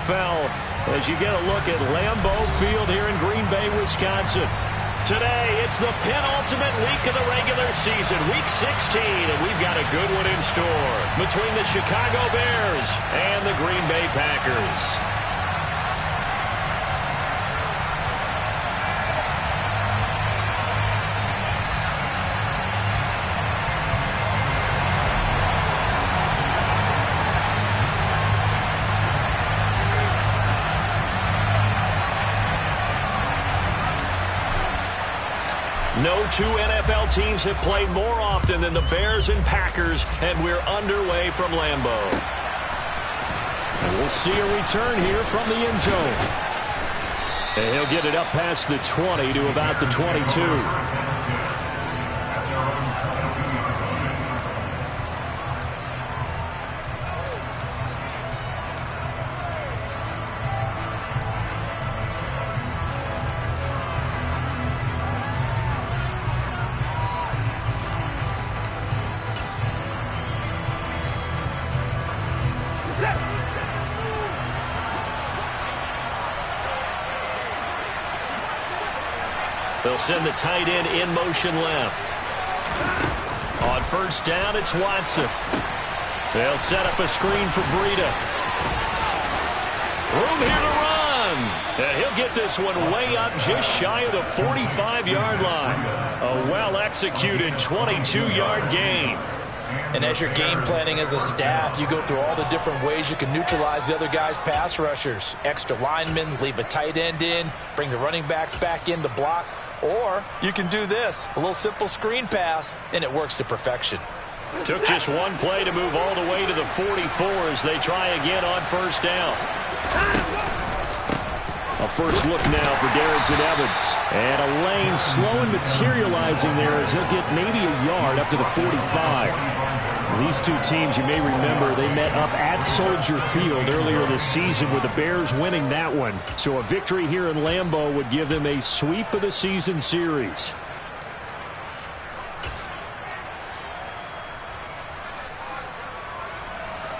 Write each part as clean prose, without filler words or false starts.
NFL as you get a look at Lambeau Field here in Green Bay, Wisconsin. Today, it's the penultimate week of the regular season, Week 16, and we've got a good one in store between the Chicago Bears and the Green Bay Packers. No two NFL teams have played more often than the Bears and Packers, and we're underway from Lambeau. And we'll see a return here from the end zone. And he'll get it up past the 20 to about the 22. They'll send the tight end in motion left. On first down, it's Watson. They'll set up a screen for Breida. Room here to run. And he'll get this one way up just shy of the 45-yard line. A well-executed 22-yard gain. And as you're game planning as a staff, you go through all the different ways you can neutralize the other guy's pass rushers. Extra linemen, leave a tight end in, bring the running backs back in to block. Or you can do this, a little simple screen pass, and it works to perfection. Took just one play to move all the way to the 44 as they try again on first down. A first look now for Darrington Evans. And a lane slow and materializing there as he'll get maybe a yard up to the 45. These two teams, you may remember, they met up at Soldier Field earlier this season with the Bears winning that one. So a victory here in Lambeau would give them a sweep of the season series.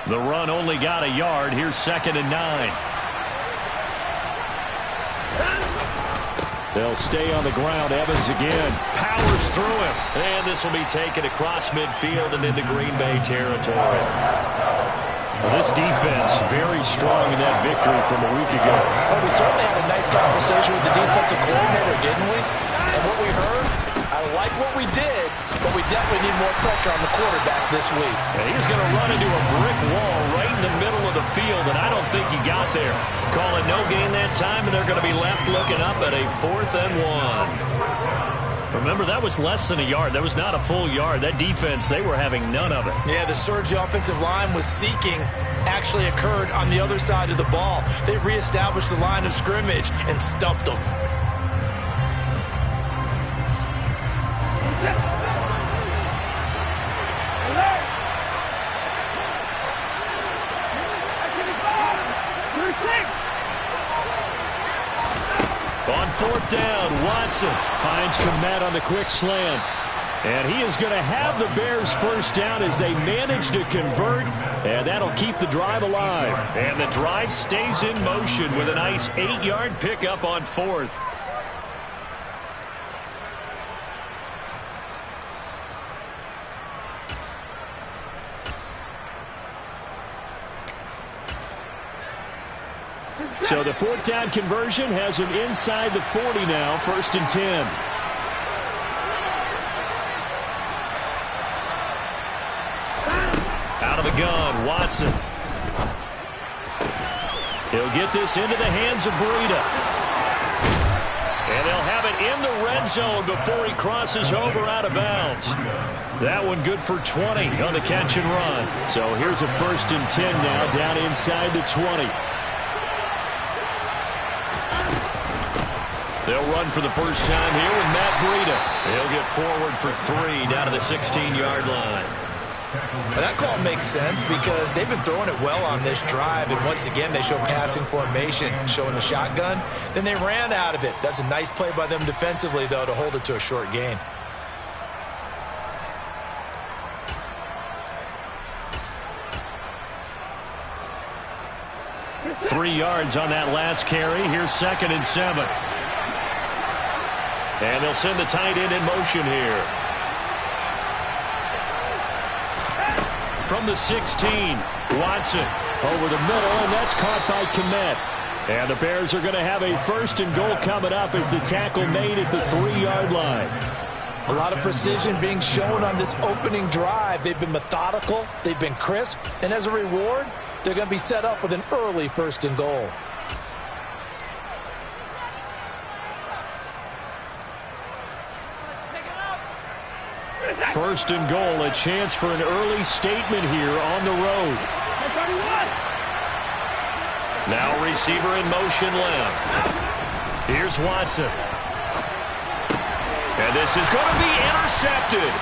The run only got a yard. Here's 2nd and 9. They'll stay on the ground. Evans again. Powers through him. And this will be taken across midfield and into Green Bay territory. Well, this defense very strong in that victory from a week ago. Well, we certainly had a nice conversation with the defensive coordinator, didn't we? And what we heard, I like what we did, but we definitely need more pressure on the quarterback this week. And he's going to run into a brick wall right in the middle of the field, and I don't think he got there. Call it no gain that time, and they're going to be left looking up at a 4th and 1. Remember, that was less than a yard. That was not a full yard. That defense, they were having none of it. Yeah, the surge the offensive line was seeking actually occurred on the other side of the ball. They reestablished the line of scrimmage and stuffed them. On 4th down, Watson finds Komet on the quick slant. And he is going to have the Bears first down as they manage to convert. And that'll keep the drive alive. And the drive stays in motion with a nice 8-yard pickup on 4th. So the 4th down conversion has him inside the 40 now, 1st and 10. Out of the gun, Watson. He'll get this into the hands of Breida. And they'll have it in the red zone before he crosses over out of bounds. That one good for 20 on the catch and run. So here's a 1st and 10 now down inside the 20. They'll run for the first time here with Matt Breida. He'll get forward for 3 down to the 16-yard line. Well, that call makes sense because they've been throwing it well on this drive, and once again they show passing formation, showing the shotgun. Then they ran out of it. That's a nice play by them defensively, though, to hold it to a short gain. 3 yards on that last carry. Here's 2nd and 7. And they'll send the tight end in motion here. From the 16, Watson over the middle, and that's caught by Kmet. And the Bears are going to have a 1st and goal coming up as the tackle made at the 3-yard line. A lot of precision being shown on this opening drive. They've been methodical, they've been crisp, and as a reward, they're going to be set up with an early 1st and goal. First and goal, a chance for an early statement here on the road. Now receiver in motion left. Here's Watson. And this is going to be intercepted.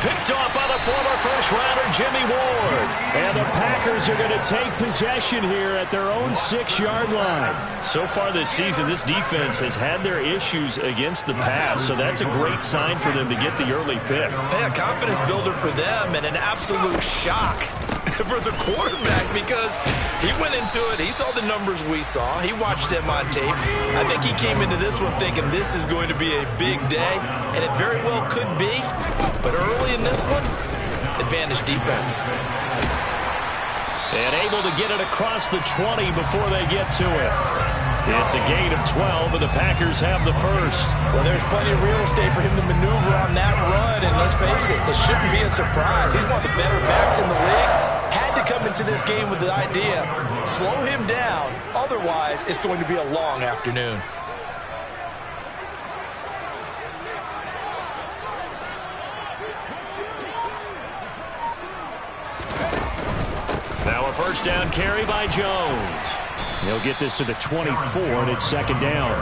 Picked off by the former first-rounder Jimmy Ward. And the Packers are going to take possession here at their own 6-yard line. So far this season, this defense has had their issues against the pass, so that's a great sign for them to get the early pick. Yeah, confidence builder for them and an absolute shock for the quarterback because he went into it. He saw the numbers we saw. He watched them on tape. I think he came into this one thinking this is going to be a big day, and it very well could be. But early in this one, advantage defense. And able to get it across the 20 before they get to it. It's a gain of 12, and the Packers have the 1st. Well, there's plenty of real estate for him to maneuver on that run, and let's face it, it shouldn't be a surprise. He's one of the better backs in the league. Had to come into this game with the idea, slow him down, otherwise it's going to be a long afternoon. Now a 1st down carry by Jones. He'll get this to the 24, and it's 2nd down.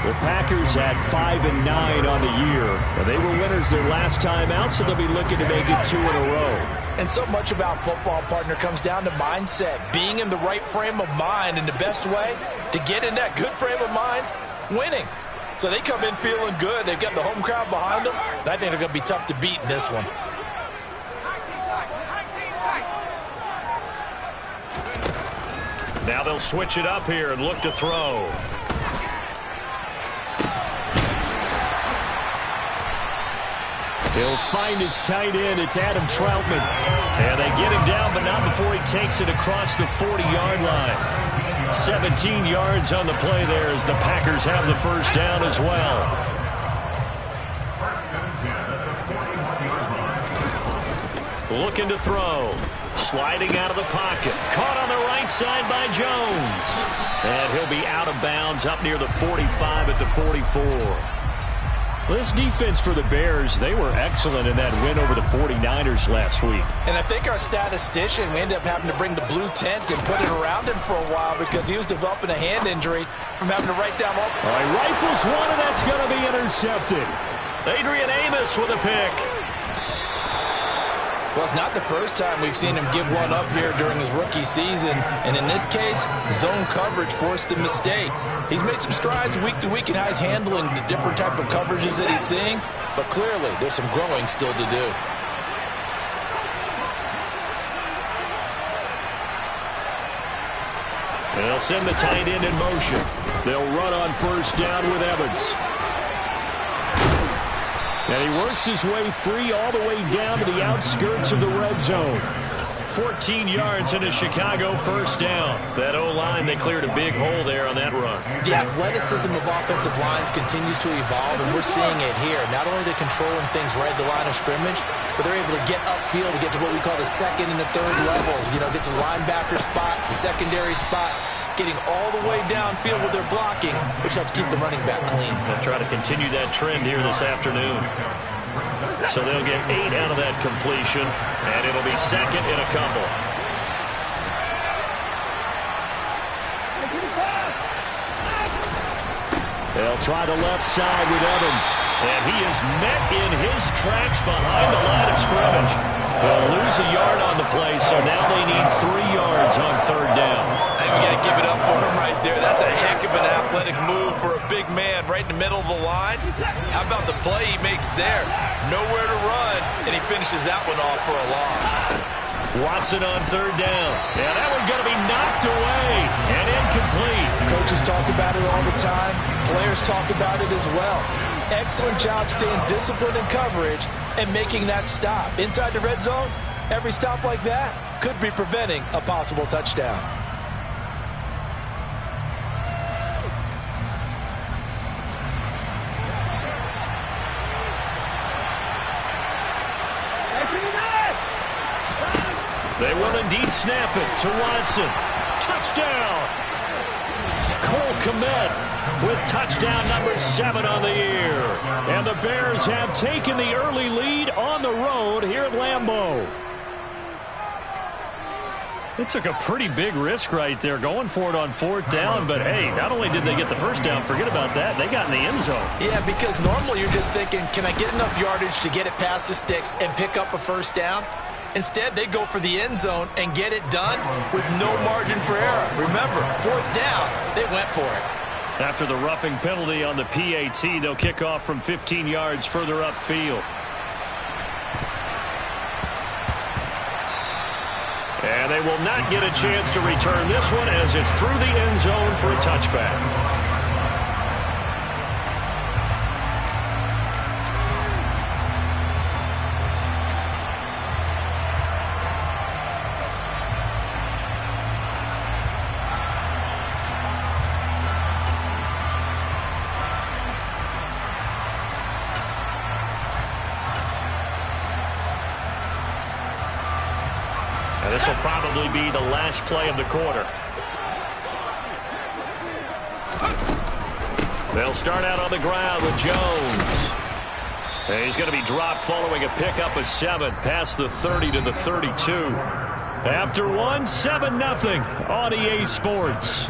The Packers had 5 and 9 on the year. Now, they were winners their last time out, so they'll be looking to make it 2 in a row. And so much about football, partner, comes down to mindset. Being in the right frame of mind, and the best way to get in that good frame of mind, winning. So they come in feeling good. They've got the home crowd behind them, and I think they're going to be tough to beat in this one. Now they'll switch it up here and look to throw. He'll find his tight end. It's Adam Troutman. And they get him down, but not before he takes it across the 40-yard line. 17 yards on the play there as the Packers have the 1st down as well. Looking to throw. Sliding out of the pocket. Caught on the right side by Jones. And he'll be out of bounds up near the 45 at the 44. Well, this defense for the Bears, they were excellent in that win over the 49ers last week. And I think our statistician, we ended up having to bring the blue tent and put it around him for a while because he was developing a hand injury from having to write down all. All right, rifles one, and that's going to be intercepted. Adrian Amos with a pick. Well, it's not the first time we've seen him give one up here during his rookie season. And in this case, zone coverage forced the mistake. He's made some strides week to week in how he's handling the different type of coverages that he's seeing. But clearly, there's some growing still to do. They'll send the tight end in motion. They'll run on 1st down with Evans. And he works his way free all the way down to the outskirts of the red zone. 14 yards in a Chicago 1st down. That O-line, they cleared a big hole there on that run. The athleticism of offensive lines continues to evolve, and we're seeing it here. Not only are they controlling things right at the line of scrimmage, but they're able to get upfield to get to what we call the 2nd and the 3rd levels. You know, get to the linebacker spot, the secondary spot, getting all the way downfield with their blocking, which helps keep the running back clean. They'll try to continue that trend here this afternoon. So they'll get 8 out of that completion, and it'll be 2nd and a couple. They'll try the left side with Evans, and he is met in his tracks behind the line of scrimmage. They'll lose a yard on the play, so now they need 3 yards on 3rd down. And we got to give it up for him right there. That's a heck of an athletic move for a big man right in the middle of the line. How about the play he makes there? Nowhere to run, and he finishes that one off for a loss. Watson on third down. Yeah, that one's going to be knocked away and incomplete. Coaches talk about it all the time. Players talk about it as well. Excellent job staying disciplined in coverage and making that stop. Inside the red zone, every stop like that could be preventing a possible touchdown. They will indeed snap it to Watson. Touchdown! Cole Kmet with touchdown number 7 on the year. And the Bears have taken the early lead on the road here at Lambeau. They took a pretty big risk right there going for it on 4th down. But, hey, not only did they get the first down, forget about that, they got in the end zone. Yeah, because normally you're just thinking, can I get enough yardage to get it past the sticks and pick up a first down? Instead, they go for the end zone and get it done with no margin for error. Remember, 4th down, they went for it. After the roughing penalty on the PAT, they'll kick off from 15 yards further upfield. And they will not get a chance to return this one as it's through the end zone for a touchback. This will probably be the last play of the quarter. They'll start out on the ground with Jones. And he's going to be dropped following a pickup of 7 past the 30 to the 32. After 1, 7-0 on EA Sports.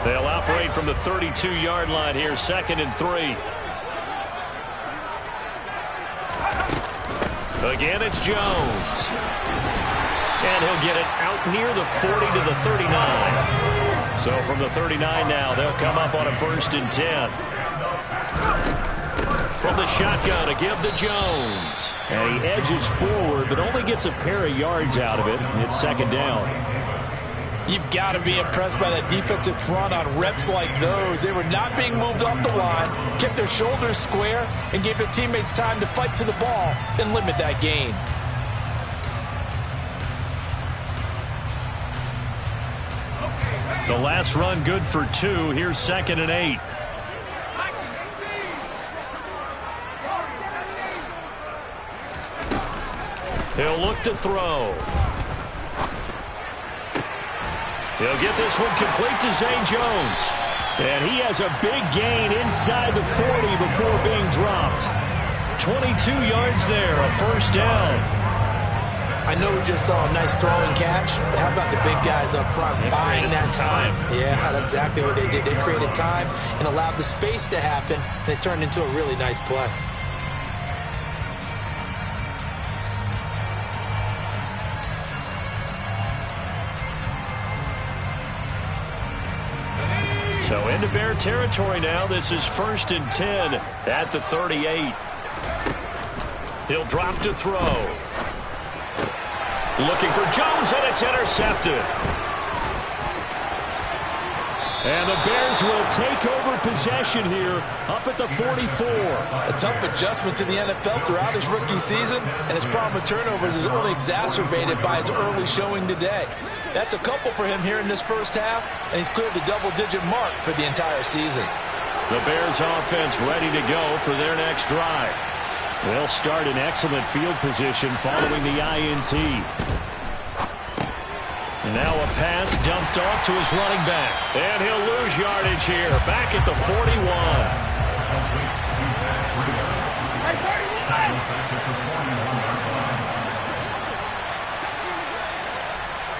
They'll operate from the 32-yard line here, 2nd and 3. Again, it's Jones. And he'll get it out near the 40 to the 39. So from the 39 now, they'll come up on a 1st and 10. From the shotgun, a give to Jones. And he edges forward, but only gets a pair of yards out of it. It's 2nd down. You've got to be impressed by that defensive front on reps like those. They were not being moved off the line, kept their shoulders square, and gave their teammates time to fight to the ball and limit that gain. The last run good for 2. Here's 2nd and 8. He'll look to throw. He'll get this one complete to Zay Jones. And he has a big gain inside the 40 before being dropped. 22 yards there, a 1st down. I know we just saw a nice throwing catch, but how about the big guys up front buying that time? Yeah, that's exactly what they did. They created time and allowed the space to happen, and it turned into a really nice play. So into Bear territory now. This is 1st and 10 at the 38. He'll drop to throw. Looking for Jones, and it's intercepted. And the Bears will take over possession here up at the 44. A tough adjustment to the NFL throughout his rookie season, and his problem with turnovers is only exacerbated by his early showing today. That's a couple for him here in this 1st half, and he's cleared the double-digit mark for the entire season. The Bears offense ready to go for their next drive. They'll start in excellent field position following the INT. And now a pass dumped off to his running back. And he'll lose yardage here. Back at the 41.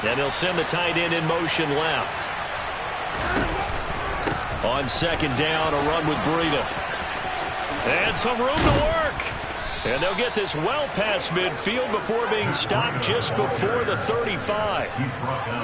And they'll send the tight end in motion left. On second down, a run with Breida. And some room to work. And they'll get this well past midfield before being stopped just before the 35.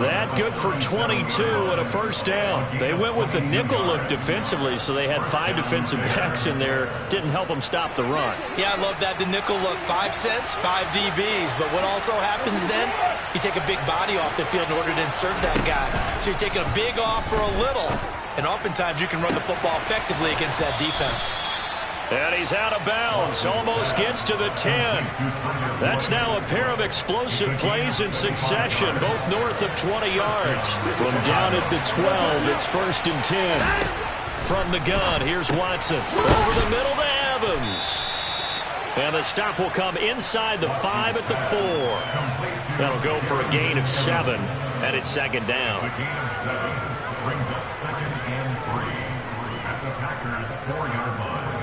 That good for 22 and a first down. They went with the nickel look defensively, so they had 5 defensive backs in there. Didn't help them stop the run. Yeah, I love that. The nickel look, 5 cents, 5 DBs. But what also happens then, you take a big body off the field in order to insert that guy. So you're taking a big off for a little. And oftentimes you can run the football effectively against that defense. And he's out of bounds, almost gets to the 10. That's now a pair of explosive plays in succession, both north of 20 yards. From down at the 12, it's 1st and 10. From the gun, here's Watson. Over the middle to Evans. And the stop will come inside the 5 at the 4. That'll go for a gain of 7, and it's second down. Brings up 2nd and 3 at the Packers' 4-yard line.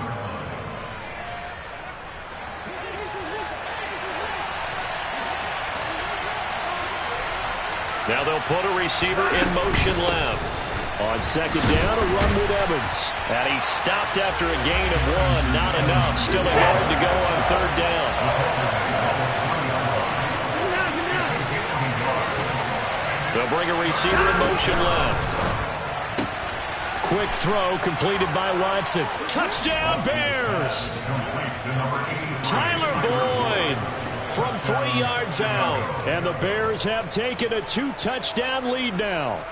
Now they'll put a receiver in motion left. On second down, a run with Evans. And he's stopped after a gain of 1. Not enough. Still a yard to go on third down. They'll bring a receiver in motion left. Quick throw completed by Watson. Touchdown, Bears! Tyler Boyd from 3 yards out. And the Bears have taken a 2-touchdown lead now.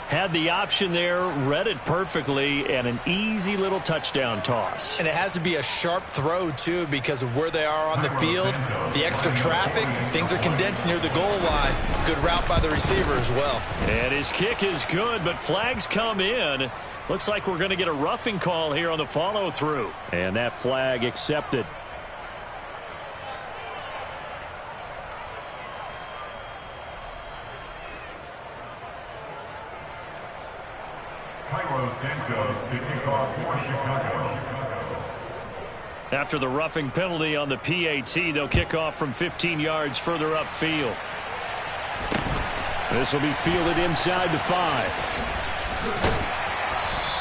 Had the option there, read it perfectly, and an easy little touchdown toss. And it has to be a sharp throw, too, because of where they are on the field. The extra traffic, things are condensed near the goal line. Good route by the receiver as well. And his kick is good, but flags come in. Looks like we're going to get a roughing call here on the follow-through. And that flag accepted. Santos to kick off for Chicago. After the roughing penalty on the PAT, they'll kick off from 15 yards further upfield. This will be fielded inside the 5.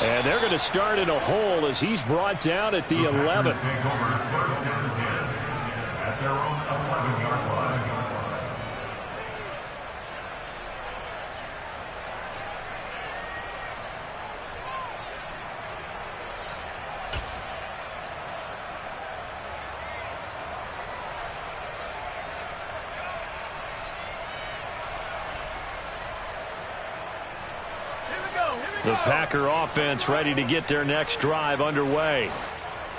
And they're going to start in a hole as he's brought down at the 11. At their own 11-yard line. The Packer offense ready to get their next drive underway.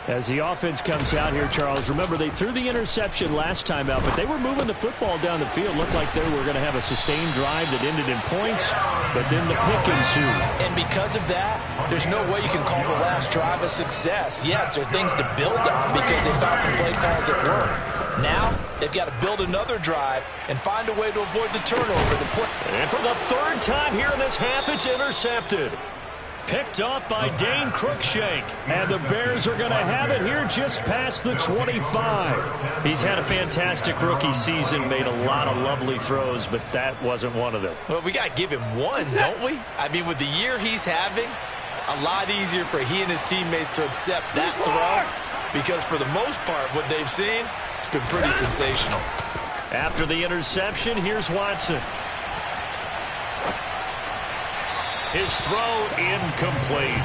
As the offense comes out here, Charles, remember they threw the interception last time out, but they were moving the football down the field. Looked like they were going to have a sustained drive that ended in points, but then the pick ensued. And because of that, there's no way you can call the last drive a success. Yes, there are things to build on because they found some play calls that work. Now, they've got to build another drive and find a way to avoid the turnover. And for the 3rd time here in this half, it's intercepted. Picked up by Dane Cruikshank. And the Bears are going to have it here just past the 25. He's had a fantastic rookie season, made a lot of lovely throws, but that wasn't one of them. Well, we got to give him one, don't we? I mean, with the year he's having, a lot easier for he and his teammates to accept that throw because for the most part, what they've seen, it's been pretty sensational. After the interception, here's Watson. His throw incomplete.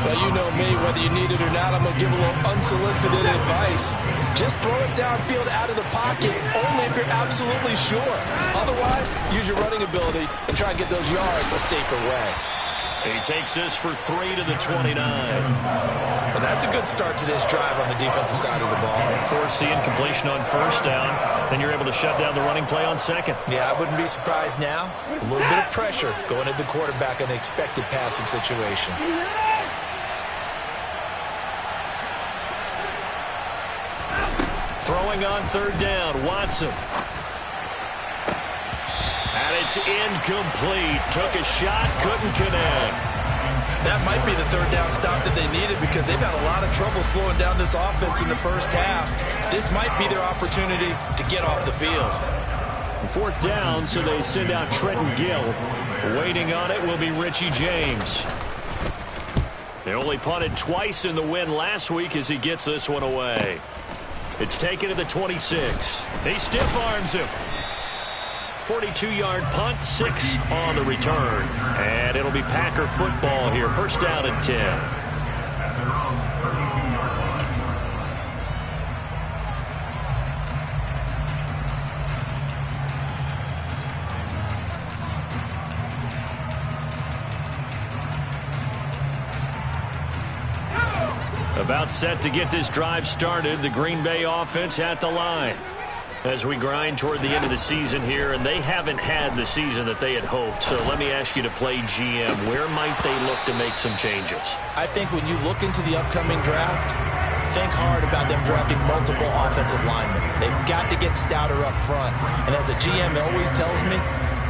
Well, you know me, whether you need it or not, I'm going to give a little unsolicited advice. Just throw it downfield out of the pocket, only if you're absolutely sure. Otherwise, use your running ability and try and get those yards a safer way. He takes this for 3 to the 29. Well, that's a good start to this drive on the defensive side of the ball. Force the incompletion on first down. Then you're able to shut down the running play on second. Yeah, I wouldn't be surprised now. A little bit of pressure going at the quarterback in the expected passing situation. Throwing on third down, Watson. And it's incomplete. Took a shot, couldn't connect. That might be the third down stop that they needed because they've had a lot of trouble slowing down this offense in the first half. This might be their opportunity to get off the field. Fourth down, so they send out Trenton Gill. Waiting on it will be Richie James. They only punted twice in the win last week as he gets this one away. It's taken to the 26. He stiff arms him. 42-yard punt, 6 on the return. And it'll be Packer football here. First down and 10. At their own 32-yard line. About set to get this drive started. The Green Bay offense at the line. As we grind toward the end of the season here, and they haven't had the season that they had hoped. So let me ask you to play GM. Where might they look to make some changes? I think when you look into the upcoming draft, think hard about them drafting multiple offensive linemen. They've got to get stouter up front. And as a GM always tells me,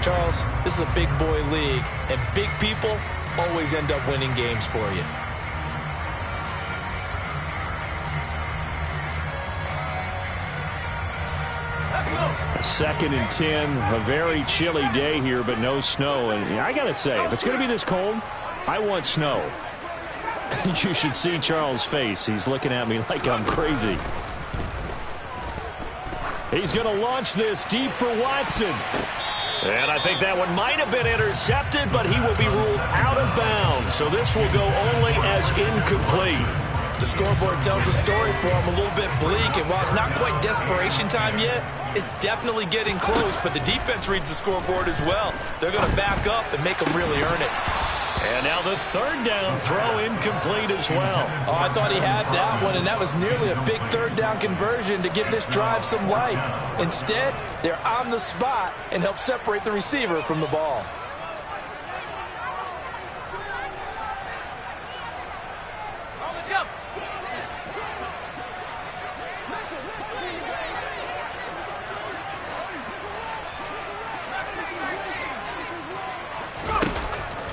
Charles, this is a big boy league, and big people always end up winning games for you. Second and 10, a very chilly day here, but no snow. And I got to say, if it's going to be this cold, I want snow. You should see Charles' face. He's looking at me like I'm crazy. He's going to launch this deep for Watson. And I think that one might have been intercepted, but he will be ruled out of bounds. So this will go only as incomplete. The scoreboard tells a story for him, a little bit bleak, and while it's not quite desperation time yet, it's definitely getting close, but the defense reads the scoreboard as well. They're going to back up and make them really earn it. And now the third down throw incomplete as well. Oh, I thought he had that one, and that was nearly a big third down conversion to give this drive some life. Instead, they're on the spot and help separate the receiver from the ball.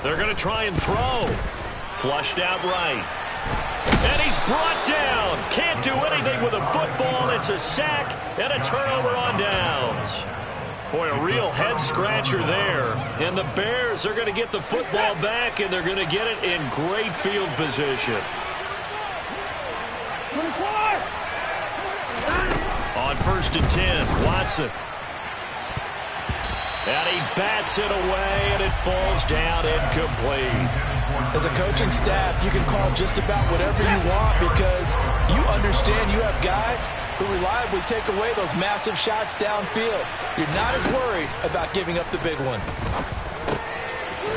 They're going to try and throw. Flushed out right. And he's brought down. Can't do anything with a football. It's a sack and a turnover on downs. Boy, a real head-scratcher there. And the Bears are going to get the football back, and they're going to get it in great field position. On first and 10, Watson. And he bats it away, and it falls down incomplete. As a coaching staff, you can call just about whatever you want because you understand you have guys who reliably take away those massive shots downfield. You're not as worried about giving up the big one.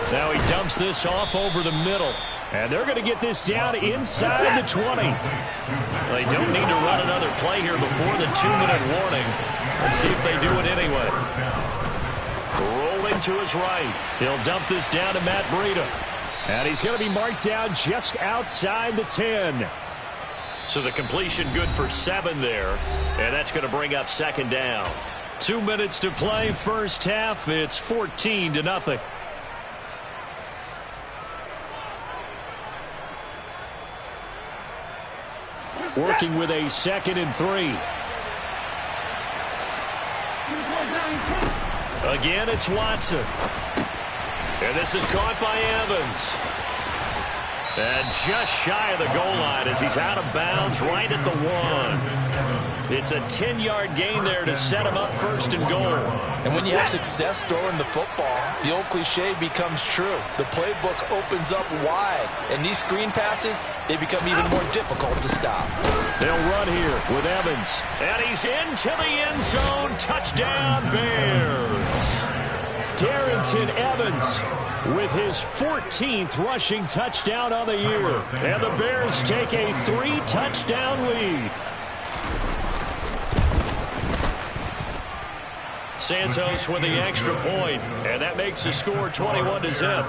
Now he dumps this off over the middle. And they're going to get this down inside the 20. They don't need to run another play here before the 2-minute warning. Let's see if they do it anyway. Rolling to his right. He'll dump this down to Matt Breida. And he's going to be marked down just outside the 10. So the completion good for 7 there. And that's going to bring up second down. 2 minutes to play first half. It's 14-0. Working with a 2nd and 3. Again, it's Watson. And this is caught by Evans. And just shy of the goal line as he's out of bounds right at the 1. It's a 10-yard gain there to set him up first and goal. And when you have success throwing the football, the old cliche becomes true. The playbook opens up wide. And these screen passes, they become even more difficult to stop. They'll run here with Evans. And he's into the end zone. Touchdown, Bears. Darrington Evans with his 14th rushing touchdown on the year. And the Bears take a 3-touchdown lead. Santos with the extra point, and that makes the score 21-0.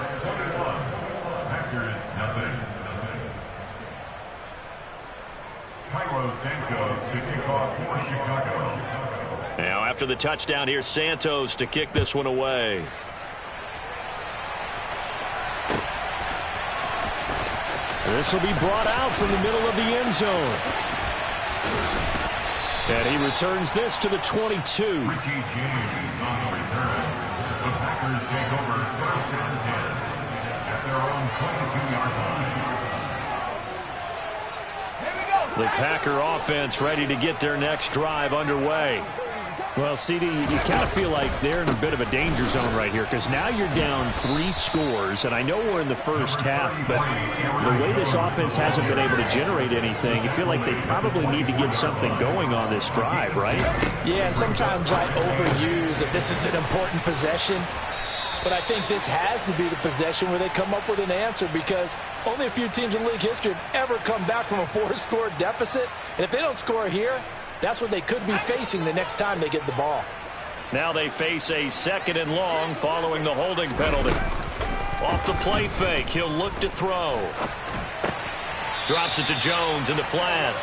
Now after the touchdown, here's Santos to kick this one away. This will be brought out from the middle of the end zone. And he returns this to the 22. Richie James on the return. The Packers take over 1st and 10 at their own 22-yard line. The Packer offense ready to get their next drive underway. Well, CD, you kind of feel like they're in a bit of a danger zone right here because now you're down 3 scores, and I know we're in the first half, but the way this offense hasn't been able to generate anything, you feel like they probably need to get something going on this drive, right? Yeah, and sometimes I overuse that this is an important possession, but I think this has to be the possession where they come up with an answer because only a few teams in league history have ever come back from a 4-score deficit, and if they don't score here, that's what they could be facing the next time they get the ball. Now they face a 2nd and long following the holding penalty. Off the play fake, he'll look to throw. Drops it to Jones into flat.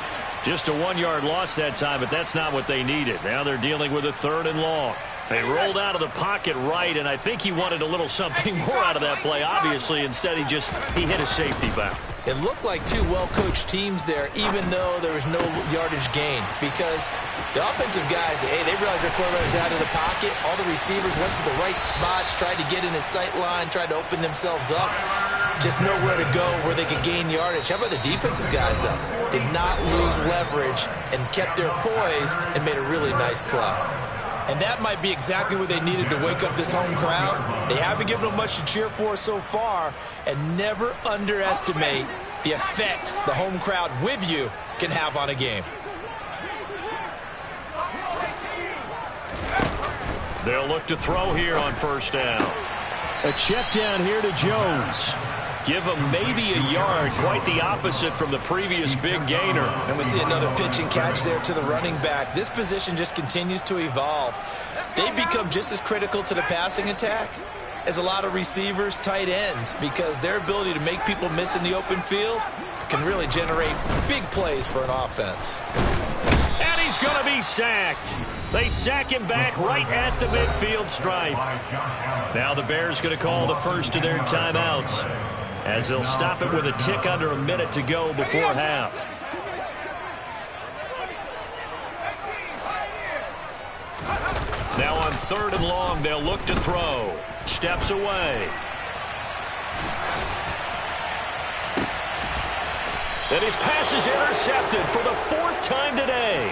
Just a 1-yard loss that time, but that's not what they needed. Now they're dealing with a 3rd and long. They rolled out of the pocket right, and I think he wanted a little something more out of that play, obviously. Instead, he hit a safety back. It looked like 2 well-coached teams there, even though there was no yardage gain, because the offensive guys, hey, they realized their quarterback was out of the pocket. All the receivers went to the right spots, tried to get in his sight line, tried to open themselves up. Just nowhere to go where they could gain yardage. How about the defensive guys, though? Did not lose leverage and kept their poise and made a really nice play. And that might be exactly what they needed to wake up this home crowd. They haven't given them much to cheer for so far, and never underestimate the effect the home crowd with you can have on a game. They'll look to throw here on 1st down. A check down here to Jones. Give him maybe a yard, quite the opposite from the previous big gainer. And we see another pitch and catch there to the running back. This position just continues to evolve. They become just as critical to the passing attack as a lot of receivers, tight ends, because their ability to make people miss in the open field can really generate big plays for an offense. And he's going to be sacked. They sack him back right at the midfield stripe. Now the Bears going to call the first of their timeouts, as they'll stop it with a tick under a minute to go before half. Now on 3rd and long, they'll look to throw. Steps away. And his pass is intercepted for the 4th time today.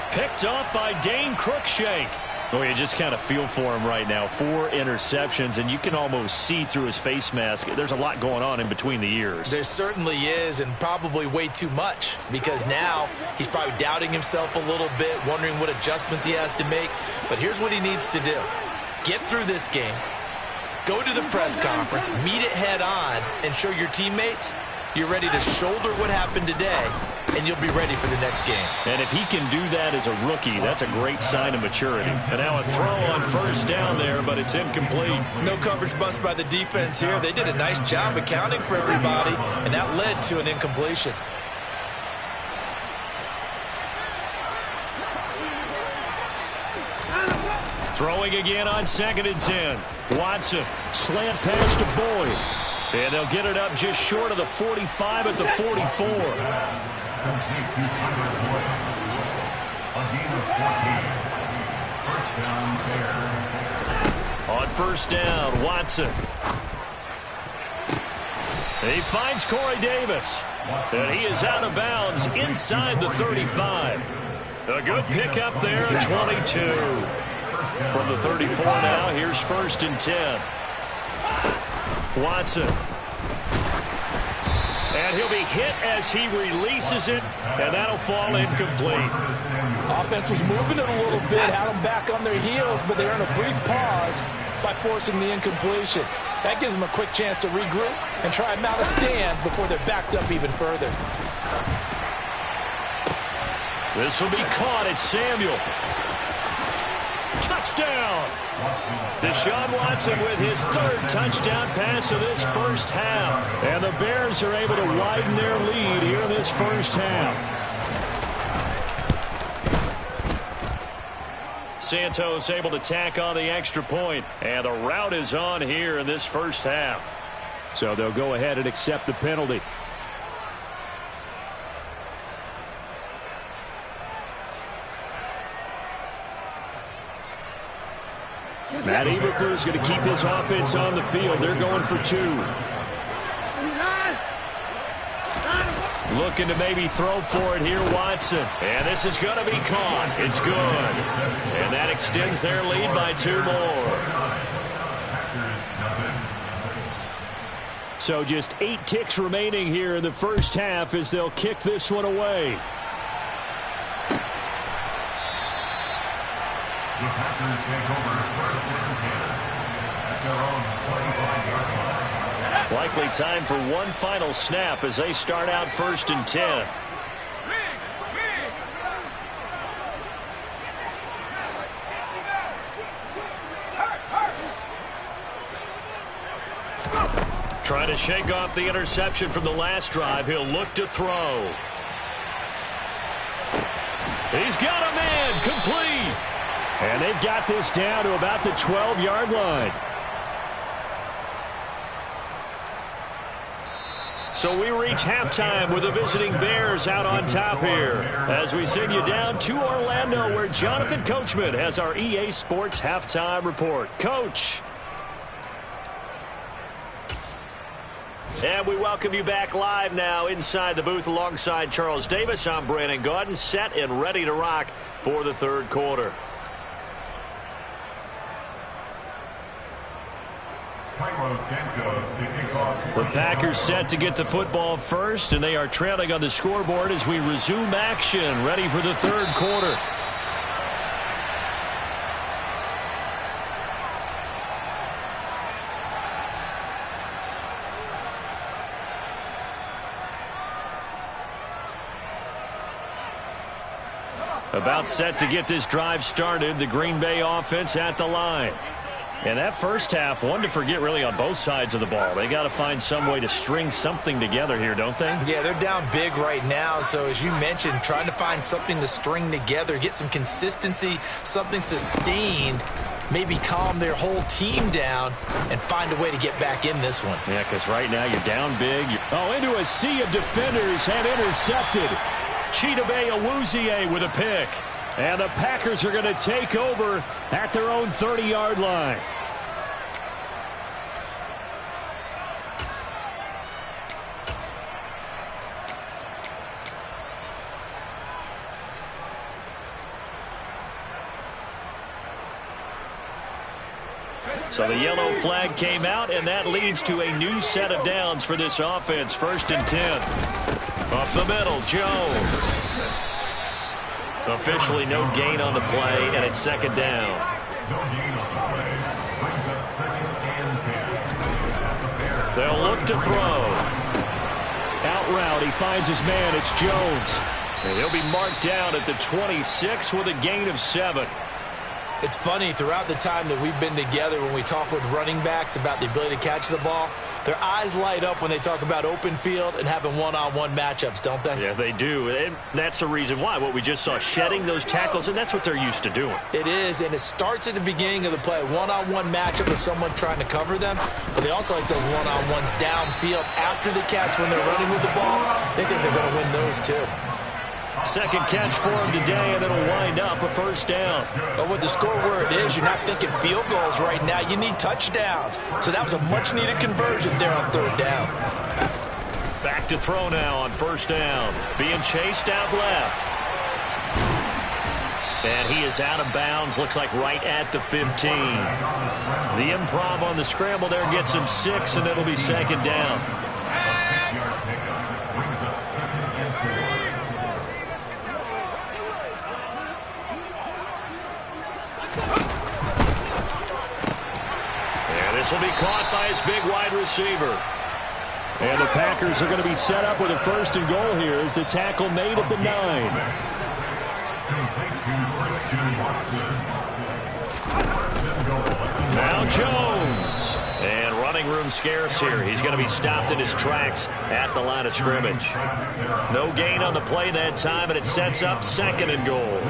Picked off by Dane Cruikshank. Oh, you just kind of feel for him right now. 4 interceptions, and you can almost see through his face mask. There's a lot going on in between the ears. There certainly is, and probably way too much, because now he's probably doubting himself a little bit, wondering what adjustments he has to make. But here's what he needs to do. Get through this game, go to the press conference, meet it head on, and show your teammates you're ready to shoulder what happened today, and you'll be ready for the next game. And if he can do that as a rookie, that's a great sign of maturity. And now a throw on 1st down there, but it's incomplete. No coverage bust by the defense here. They did a nice job accounting for everybody, and that led to an incompletion. Throwing again on 2nd and 10. Watson, slant pass to Boyd. And they'll get it up just short of the 45 at the 44. On 1st down, Watson. He finds Corey Davis. And he is out of bounds inside the 35. A good pickup there, 22. From the 34 now, here's 1st and 10. Watson. And he'll be hit as he releases it, and that'll fall incomplete. Offense was moving it a little bit, had them back on their heels, but they earned a brief pause by forcing the incompletion. That gives them a quick chance to regroup and try and mount a stand before they're backed up even further. This will be caught at Samuel. Touchdown! Deshaun Watson with his 3rd touchdown pass of this first half. And the Bears are able to widen their lead here in this first half. Santos able to tack on the extra point. And the route is on here in this first half. So they'll go ahead and accept the penalty. Matt Eberflus is going to keep his offense on the field. They're going for 2. Looking to maybe throw for it here, Watson. And this is going to be caught. It's good. And that extends their lead by 2 more. So just 8 ticks remaining here in the first half as they'll kick this one away. The Packers take over first and 10 at their own 25-yard line. Likely time for one final snap as they start out first and 10. Trying to shake off the interception from the last drive. He'll look to throw. He's got a man complete. And they've got this down to about the 12-yard line. So we reach halftime with the visiting Bears out on top here as we send you down to Orlando where Jonathan Coachman has our EA Sports halftime report. Coach. And we welcome you back live now inside the booth alongside Charles Davis. I'm Brandon Gaudin, set and ready to rock for the third quarter. The Packers set to get the football first, and they are trailing on the scoreboard as we resume action, ready for the third quarter. About set to get this drive started, the Green Bay offense at the line. And that first half, one to forget really on both sides of the ball. They got to find some way to string something together here, don't they? Yeah, they're down big right now. So as you mentioned, trying to find something to string together, get some consistency, something sustained, maybe calm their whole team down and find a way to get back in this one. Yeah, because right now you're down big. Into a sea of defenders and intercepted. Chidobe Awuzie with a pick. And the Packers are going to take over at their own 30-yard line. So the yellow flag came out, and that leads to a new set of downs for this offense. First and 10. Up the middle, Jones. Officially no gain on the play, and it's second down. No gain on the play. Brings up second and 10. They'll look to throw. Out route, he finds his man. It's Jones. And he'll be marked down at the 26 with a gain of 7. It's funny, throughout the time that we've been together, when we talk with running backs about the ability to catch the ball, their eyes light up when they talk about open field and having one-on-one matchups, don't they? Yeah, they do. And that's the reason why. What we just saw, shedding those tackles, and that's what they're used to doing. It is, and it starts at the beginning of the play. One-on-one matchup with someone trying to cover them, but they also like those one-on-ones downfield after the catch when they're running with the ball. They think they're going to win those too. Second catch for him today, and it'll wind up a first down. But with the score where it is, you're not thinking field goals right now. You need touchdowns. So that was a much-needed conversion there on third down. Back to throw now on first down. Being chased out left. And he is out of bounds, looks like right at the 15. The improv on the scramble there gets him 6, and it'll be second down. This will be caught by his big wide receiver. And the Packers are going to be set up with a first and goal here as the tackle made at the 9. Now Jones. And running room scarce here. He's going to be stopped in his tracks at the line of scrimmage. No gain on the play that time, and it sets up second and goal.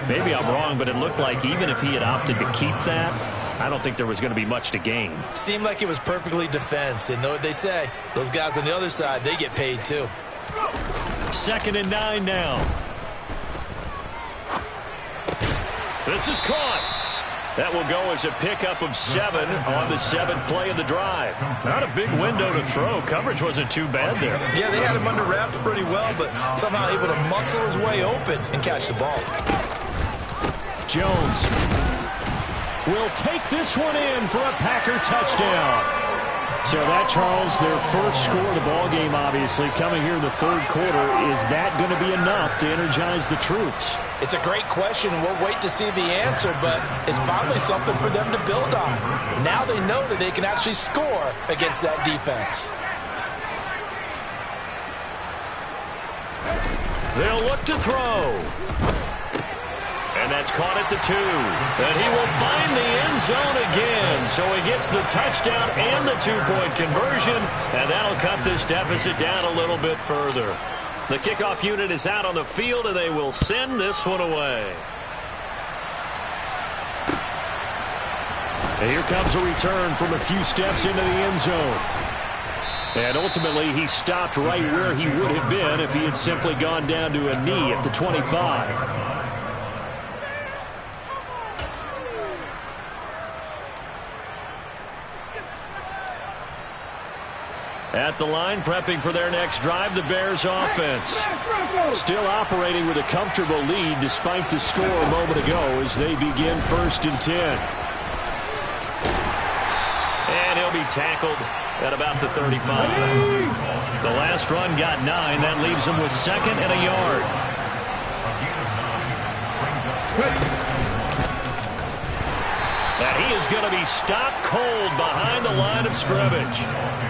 Maybe I'm wrong, but it looked like even if he had opted to keep that, I don't think there was going to be much to gain. Seemed like it was perfectly defense. And know what they say? Those guys on the other side, they get paid too. Second and 9 now. This is caught. That will go as a pickup of 7 on the 7th play of the drive. Not a big window to throw. Coverage wasn't too bad there. Yeah, they had him under wraps pretty well, but somehow able to muscle his way open and catch the ball. Jones will take this one in for a Packer touchdown. So that, Charles, their first score of the ballgame, obviously, coming here in the third quarter. Is that going to be enough to energize the troops? It's a great question, and we'll wait to see the answer, but it's finally something for them to build on. Now they know that they can actually score against that defense. They'll look to throw. And that's caught at the 2. And he will find the end zone again. So he gets the touchdown and the 2-point conversion. And that'll cut this deficit down a little bit further. The kickoff unit is out on the field, and they will send this one away. And here comes a return from a few steps into the end zone. And ultimately, he stopped right where he would have been if he had simply gone down to a knee at the 25. At the line, prepping for their next drive, the Bears offense. Still operating with a comfortable lead despite the score a moment ago as they begin 1st and 10. And he'll be tackled at about the 35. The last run got 9. That leaves him with 2nd and a yard. And he is going to be stopped cold behind the line of scrimmage.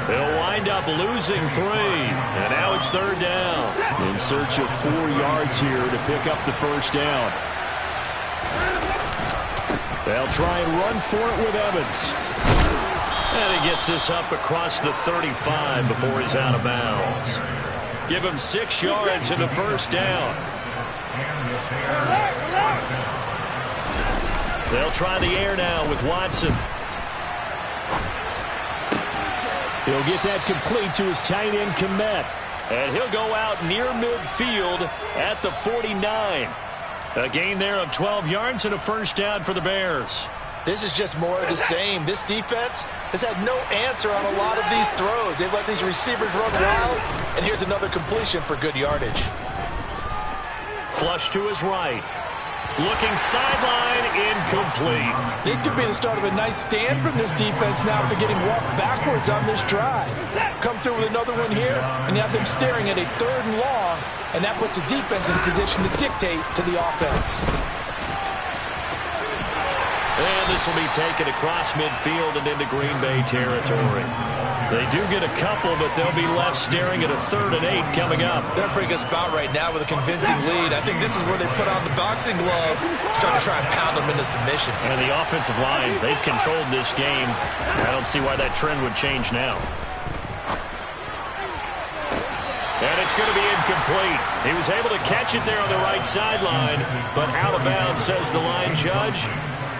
They'll wind up losing 3. And now it's 3rd down. In search of 4 yards here to pick up the first down. They'll try and run for it with Evans. And he gets this up across the 35 before he's out of bounds. Give him 6 yards in the first down. They'll try the air now with Watson. He'll get that complete to his tight end, Kmet. And he'll go out near midfield at the 49. A gain there of 12 yards and a first down for the Bears. This is just more of the same. This defense has had no answer on a lot of these throws. They've let these receivers run wild, and here's another completion for good yardage. Flush to his right. Looking sideline, incomplete. This could be the start of a nice stand from this defense now after getting walked backwards on this drive. Come through with another one here, and you have them staring at a 3rd and long, and that puts the defense in position to dictate to the offense. And this will be taken across midfield and into Green Bay territory. They do get a couple, but they'll be left staring at a 3rd and 8 coming up. They're in a pretty good spot right now with a convincing lead. I think this is where they put on the boxing gloves, start to try and pound them into submission. And the offensive line, they've controlled this game. I don't see why that trend would change now. And it's going to be incomplete. He was able to catch it there on the right sideline, but out of bounds, says the line judge.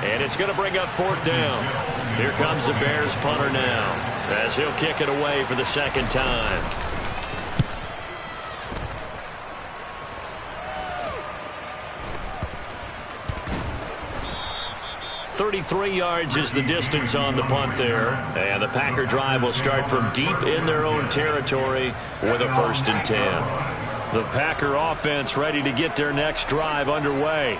And it's going to bring up 4th down. Here comes the Bears punter now, as he'll kick it away for the 2nd time. .33 yards is the distance on the punt there. And the Packer drive will start from deep in their own territory with a 1st and 10. The Packer offense ready to get their next drive underway.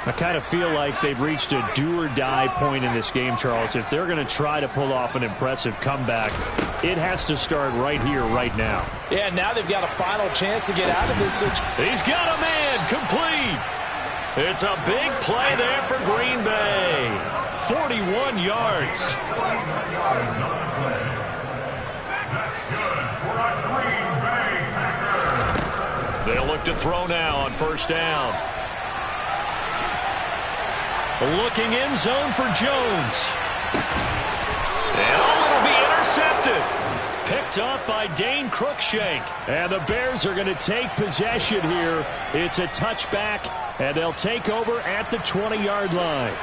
I kind of feel like they've reached a do-or-die point in this game, Charles. If they're going to try to pull off an impressive comeback, it has to start right here, right now. Yeah, now they've got a final chance to get out of this situation. He's got a man complete. It's a big play there for Green Bay. 41 yards. They'll look to throw now on 1st down. Looking in zone for Jones. And it'll be intercepted. Picked up by Dane Cruikshank. And the Bears are going to take possession here. It's a touchback, and they'll take over at the 20-yard line.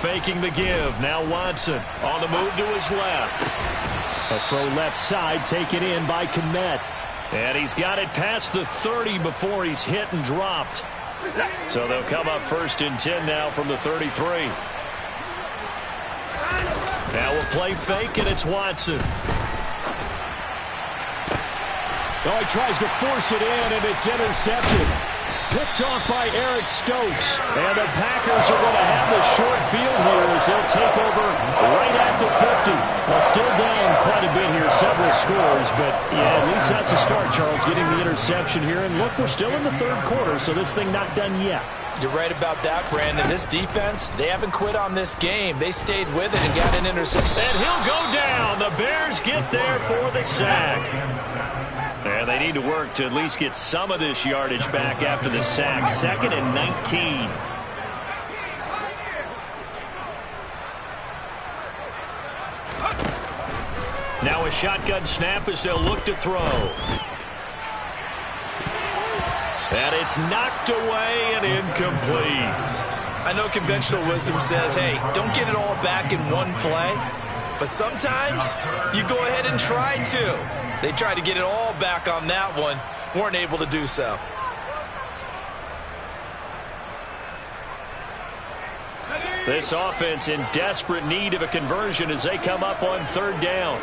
Faking the give. Now Watson on the move to his left. A throw left side taken in by Kmet. And he's got it past the 30 before he's hit and dropped. So they'll come up 1st and 10 now from the 33. Now we'll play fake, and it's Watson. Oh, he tries to force it in, and it's intercepted. Picked off by Eric Stokes. And the Packers are going to have the short field here as they'll take over right at the 50. Well, still down quite a bit here, several scores. But, yeah, at least that's a start, Charles, getting the interception here. And, look, we're still in the 3rd quarter, so this thing not done yet. You're right about that, Brandon. This defense, they haven't quit on this game. They stayed with it and got an interception. And he'll go down. The Bears get there for the sack. And they need to work to at least get some of this yardage back after the sack. 2nd and 19. Now a shotgun snap as they'll look to throw. And it's knocked away and incomplete. I know conventional wisdom says, hey, don't get it all back in one play. But sometimes you go ahead and try to. They tried to get it all back on that one. Weren't able to do so. This offense in desperate need of a conversion as they come up on 3rd down.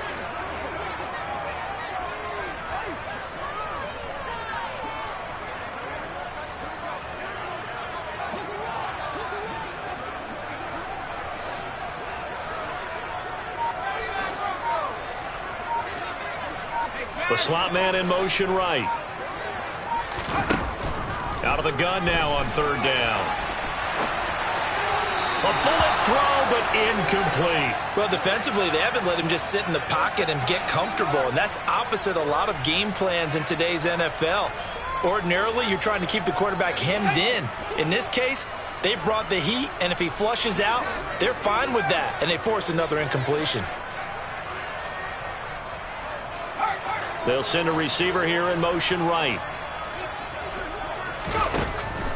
The slot man in motion right. Out of the gun now on 3rd down. A bullet throw, but incomplete. Well, defensively, they haven't let him just sit in the pocket and get comfortable, and that's opposite a lot of game plans in today's NFL. Ordinarily, you're trying to keep the quarterback hemmed in. In this case, they brought the heat, and if he flushes out, they're fine with that, and they force another incompletion. They'll send a receiver here in motion right.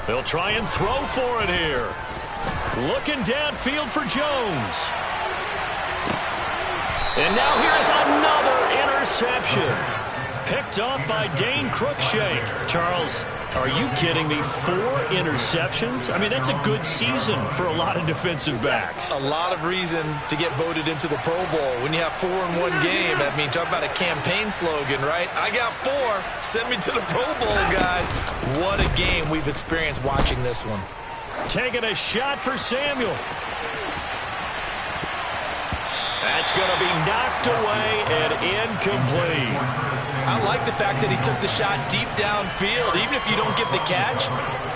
They'll try and throw for it here. Looking downfield for Jones. And now here's another interception. Picked off by Dane Cruikshank. Charles, are you kidding me? 4 interceptions? I mean, that's a good season for a lot of defensive backs. A lot of reason to get voted into the Pro Bowl. When you have 4 in one game, I mean, talk about a campaign slogan, right? I got 4. Send me to the Pro Bowl, guys. What a game we've experienced watching this one. Taking a shot for Samuel. That's going to be knocked away and incomplete. I like the fact that he took the shot deep downfield. Even if you don't get the catch,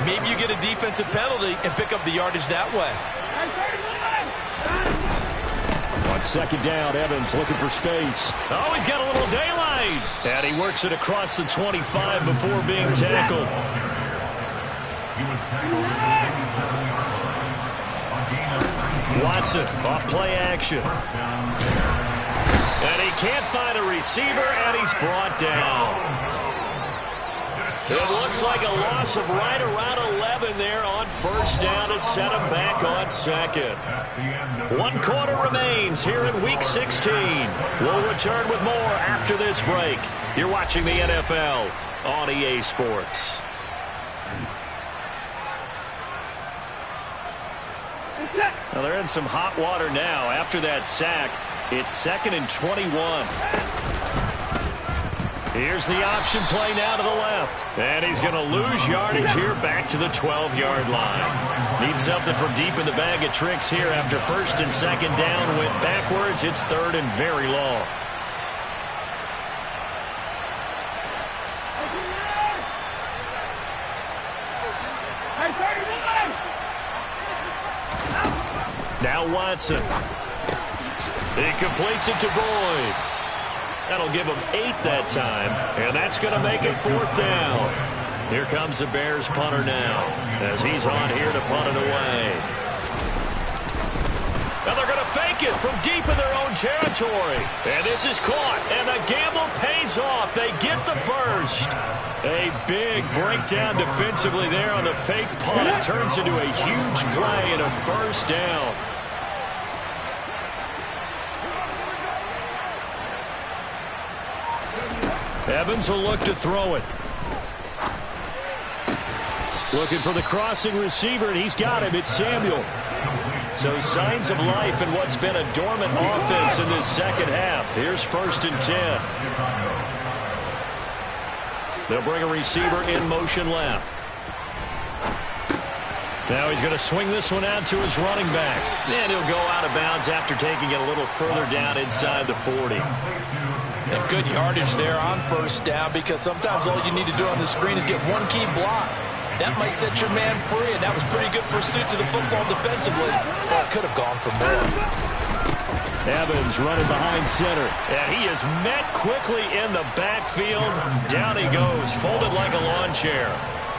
maybe you get a defensive penalty and pick up the yardage that way. On 2nd down, Evans looking for space. Oh, he's got a little daylight. And he works it across the 25 before being tackled. Watson off play action. And he can't find a receiver, and he's brought down. It looks like a loss of right around 11 there on 1st down to set him back on 2nd. 1 quarter remains here in Week 16. We'll return with more after this break. You're watching the NFL on EA Sports. Now they're in some hot water now. After that sack, it's 2nd and 21. Here's the option play now to the left. And he's going to lose yardage here back to the 12-yard line. Needs something from deep in the bag of tricks here after 1st and 2nd down. Went backwards. It's 3rd and very long. Now Watson. He completes it to Boyd. That'll give him 8 that time, and that's going to make it 4th down. Here comes the Bears punter now, as he's on here to punt it away. Now they're going to fake it from deep in their own territory. And this is caught, and the gamble pays off. They get the first. A big breakdown defensively there on the fake punt. It turns into a huge play and a 1st down. Evans will look to throw it. Looking for the crossing receiver, and he's got him. It's Samuel. So signs of life in what's been a dormant offense in this second half. Here's 1st and 10. They'll bring a receiver in motion left. Now he's going to swing this one out to his running back. And he'll go out of bounds after taking it a little further down inside the 40. And good yardage there on 1st down, because sometimes all you need to do on the screen is get one key block. That might set your man free, and that was pretty good pursuit to the football defensively. Well, it could have gone for more. Evans running behind center. And he is met quickly in the backfield. Down he goes, folded like a lawn chair.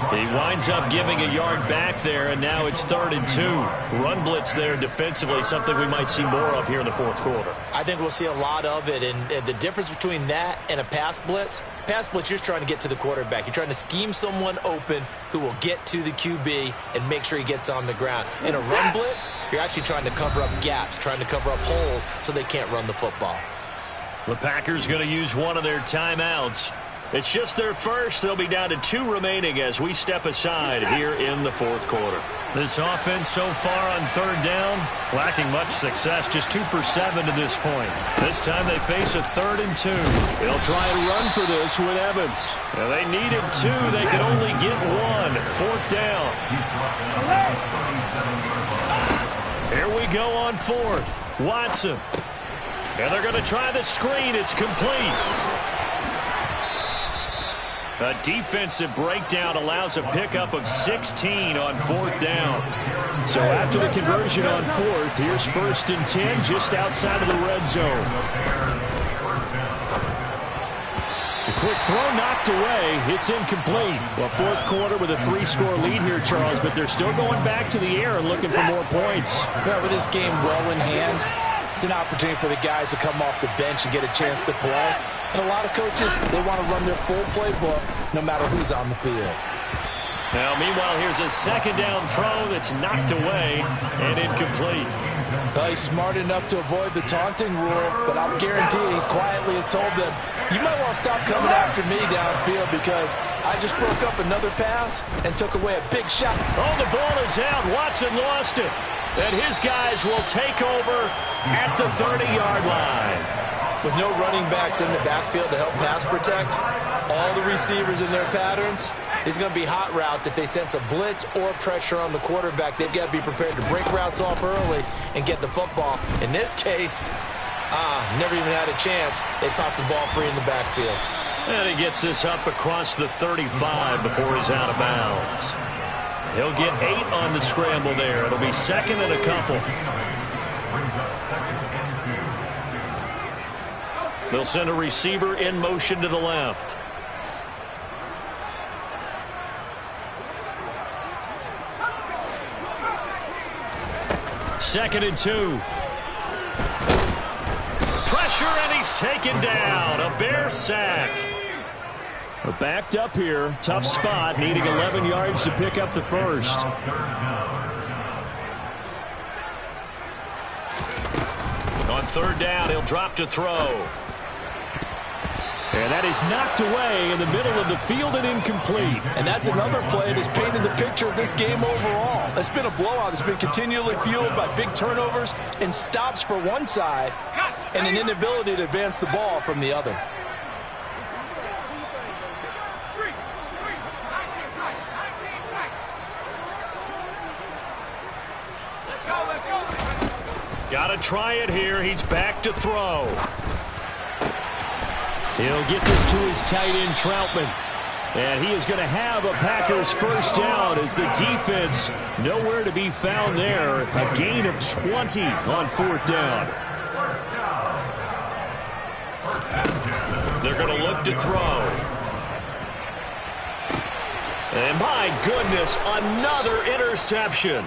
He winds up giving a yard back there, and now it's 3rd and 2. Run blitz there defensively, something we might see more of here in the 4th quarter. I think we'll see a lot of it, and the difference between that and a pass blitz, you're just trying to get to the quarterback. You're trying to scheme someone open who will get to the QB and make sure he gets on the ground. In a run blitz, you're actually trying to cover up gaps, trying to cover up holes so they can't run the football. The Packers going to use one of their timeouts. It's just their first. They'll be down to 2 remaining as we step aside here in the 4th quarter. This offense so far on 3rd down, lacking much success, just 2 for 7 to this point. This time they face a 3rd and 2. They'll try and run for this with Evans. Now they needed 2. They could only get 1. 4th down. Here we go on 4th. Watson. And they're going to try the screen. It's complete. A defensive breakdown allows a pickup of 16 on 4th down. So after the conversion on 4th, here's 1st and 10 just outside of the red zone. A quick throw knocked away. It's incomplete. Well, 4th quarter with a 3-score lead here, Charles, but they're still going back to the air and looking for more points. Yeah, with this game well in hand, it's an opportunity for the guys to come off the bench and get a chance to play. And a lot of coaches, they want to run their full playbook no matter who's on the field. Now, meanwhile, here's a 2nd down throw that's knocked away and incomplete. Well, he's smart enough to avoid the taunting rule, but I'll guarantee he quietly has told them, you might want to stop coming after me downfield because I just broke up another pass and took away a big shot. Oh, the ball is out. Watson lost it. And his guys will take over at the 30-yard line. With no running backs in the backfield to help pass protect, all the receivers in their patterns, it's going to be hot routes. If they sense a blitz or pressure on the quarterback, they've got to be prepared to break routes off early and get the football. In this case, never even had a chance. They popped the ball free in the backfield. And he gets this up across the 35 before he's out of bounds. He'll get 8 on the scramble there. It'll be 2nd and a couple. They'll send a receiver in motion to the left. Second and 2. Pressure, and he's taken down. A Bear sack. We're backed up here. Tough spot, needing 11 yards to pick up the first. On 3rd down, he'll drop to throw. And that is knocked away in the middle of the field and incomplete. And that's another play that's painted the picture of this game overall. It's been a blowout. It's been continually fueled by big turnovers and stops for one side and an inability to advance the ball from the other. Got to try it here. He's back to throw. He'll get this to his tight end, Troutman. And he is going to have a Packers 1st down as the defense nowhere to be found there. A gain of 20 on 4th down. They're going to look to throw. And my goodness, another interception.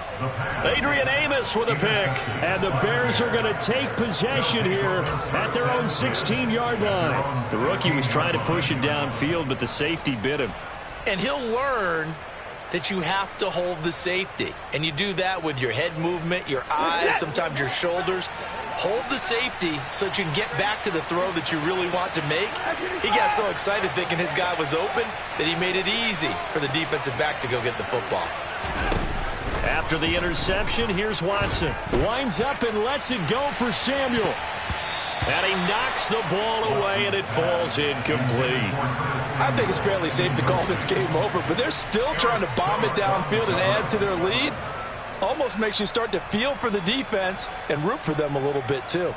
Adrian Amos with a pick. And the Bears are going to take possession here at their own 16-yard line. The rookie was trying to push it downfield, but the safety bit him. And he'll learn that you have to hold the safety. And you do that with your head movement, your eyes, sometimes your shoulders. Hold the safety so that you can get back to the throw that you really want to make. He got so excited thinking his guy was open that he made it easy for the defensive back to go get the football. After the interception, here's Watson. Winds up and lets it go for Samuel. And he knocks the ball away, and it falls incomplete. I think it's fairly safe to call this game over, but they're still trying to bomb it downfield and add to their lead. Almost makes you start to feel for the defense and root for them a little bit, too.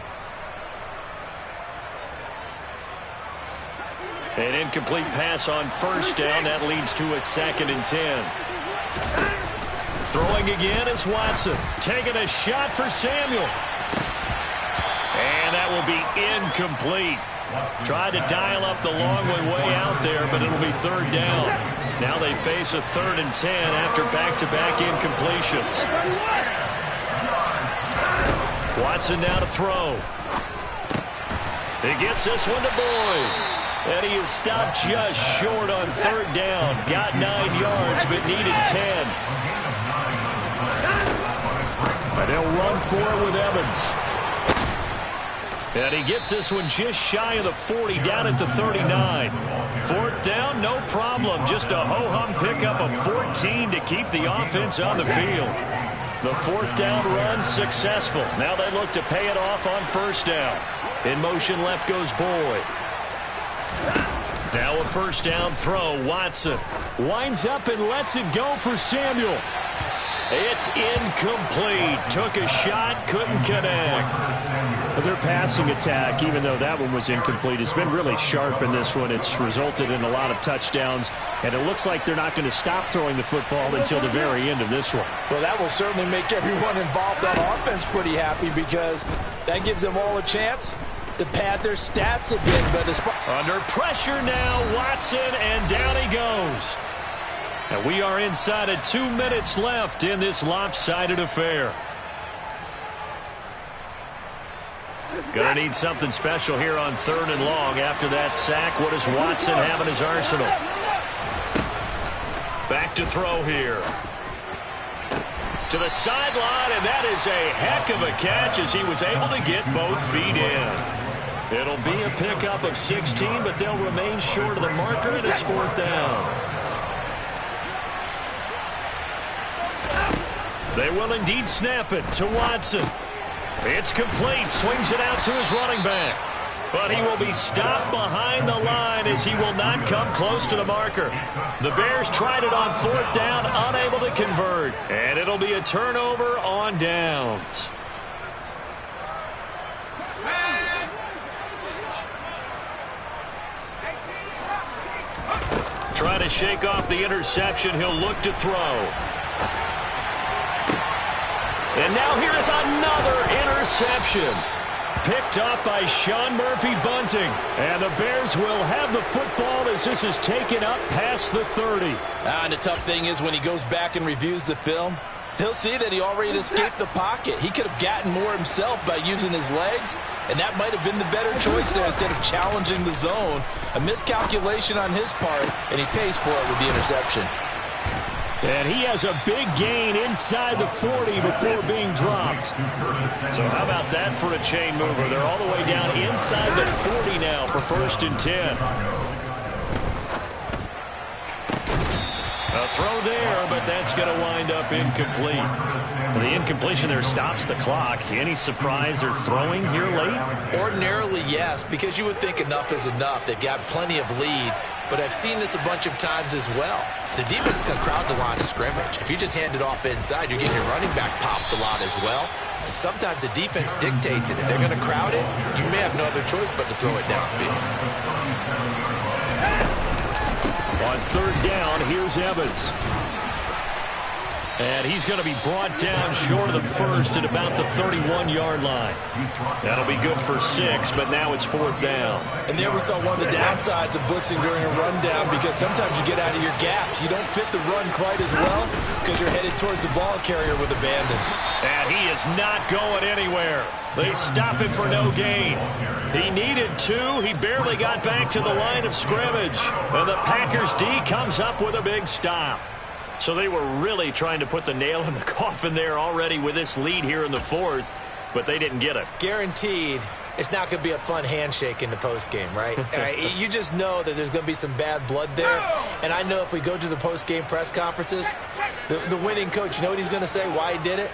An incomplete pass on first down. That leads to a 2nd and 10. Throwing again is Watson. Taking a shot for Samuel. And that will be incomplete. Tried to dial up the long way out there, but it'll be 3rd down. Now they face a 3rd and 10 after back-to-back incompletions. Watson now to throw. He gets this one to Boyd. And he is stopped just short on 3rd down. Got 9 yards, but needed 10. And they'll run for it with Evans. And he gets this one just shy of the 40, down at the 39. 4th down, no problem. Just a ho-hum pickup of 14 to keep the offense on the field. The 4th down run successful. Now they look to pay it off on 1st down. In motion left goes Boyd. Now a 1st down throw. Watson winds up and lets it go for Samuel. It's incomplete. Took a shot, couldn't connect. Their passing attack, even though that one was incomplete, has been really sharp in this one. It's resulted in a lot of touchdowns, and it looks like they're not going to stop throwing the football until the very end of this one. Well, that will certainly make everyone involved on offense pretty happy because that gives them all a chance to pad their stats a bit. But under pressure now, Watson, and down he goes. And we are inside of 2 minutes left in this lopsided affair. Gonna need something special here on 3rd and long. After that sack, what does Watson have in his arsenal? Back to throw here. To the sideline, and that is a heck of a catch as he was able to get both feet in. It'll be a pickup of 16, but they'll remain short of the marker, and it's 4th down. They will indeed snap it to Watson. It's complete. Swings it out to his running back. But he will be stopped behind the line as he will not come close to the marker. The Bears tried it on 4th down, unable to convert. And it'll be a turnover on downs. Trying to shake off the interception. He'll look to throw. And now here is another interception. Picked up by Sean Murphy Bunting. And the Bears will have the football as this is taken up past the 30. And the tough thing is when he goes back and reviews the film, he'll see that he already escaped the pocket. He could have gotten more himself by using his legs, and that might have been the better choice there instead of challenging the zone. A miscalculation on his part, and he pays for it with the interception. And he has a big gain inside the 40 before being dropped. So how about that for a chain mover? They're all the way down inside the 40 now for 1st and 10. A throw there, but that's going to wind up incomplete. The incompletion there stops the clock. Any surprise they're throwing here late? Ordinarily, yes, because you would think enough is enough. They've got plenty of lead, but I've seen this a bunch of times as well. The defense can crowd the line of scrimmage. If you just hand it off inside, you're getting your running back popped a lot as well. And sometimes the defense dictates it. If they're going to crowd it, you may have no other choice but to throw it downfield. On 3rd down, here's Evans. And he's going to be brought down short of the first at about the 31-yard line. That'll be good for 6, but now it's 4th down. And there we saw one of the downsides of blitzing during a rundown, because sometimes you get out of your gaps. You don't fit the run quite as well because you're headed towards the ball carrier with abandon. And he is not going anywhere. They stop him for no gain. He needed 2. He barely got back to the line of scrimmage. And the Packers D comes up with a big stop. So they were really trying to put the nail in the coffin there already with this lead here in the 4th. but they didn't get it. Guaranteed it's not going to be a fun handshake in the postgame, right? You just know that there's going to be some bad blood there. And I know if we go to the postgame press conferences, the winning coach, you know what he's going to say, why he did it?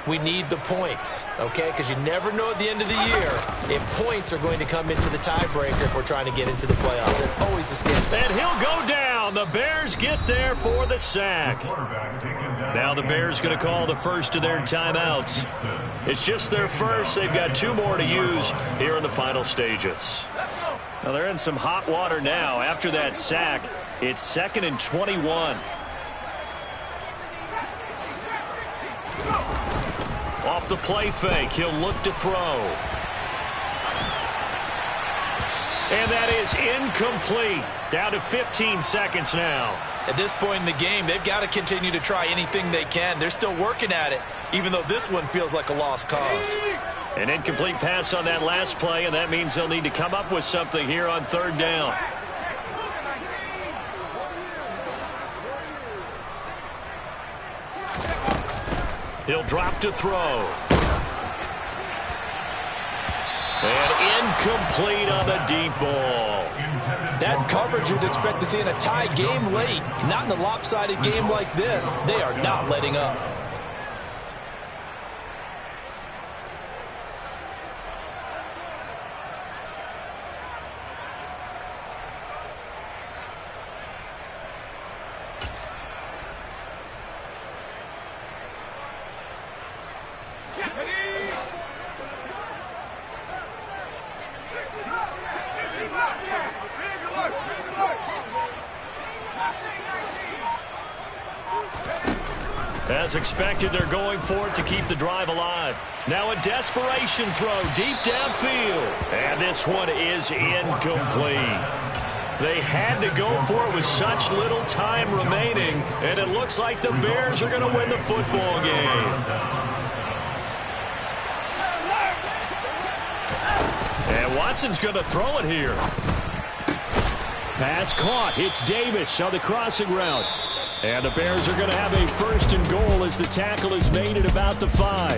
We need the points, okay? Because you never know at the end of the year if points are going to come into the tiebreaker if we're trying to get into the playoffs. That's always the standard. And he'll go down. The Bears get there for the sack. Now the Bears going to call the first of their timeouts. It's just their first. They've got 2 more to use here in the final stages. Now they're in some hot water now. After that sack, it's 2nd and 21. Off the play fake, he'll look to throw. And that is incomplete. Down to 15 seconds now. At this point in the game, they've got to continue to try anything they can. They're still working at it, even though this one feels like a lost cause. An incomplete pass on that last play, and that means they'll need to come up with something here on 3rd down. He'll drop to throw. And incomplete on the deep ball. That's coverage you'd expect to see in a tie game late. Not in a lopsided game like this. They are not letting up. As expected, they're going for it to keep the drive alive. Now a desperation throw deep downfield. And this one is incomplete. They had to go for it with such little time remaining, and it looks like the Bears are going to win the football game. And Watson's going to throw it here. Pass caught. It's Davis on the crossing route. And the Bears are going to have a 1st and goal as the tackle is made at about the 5.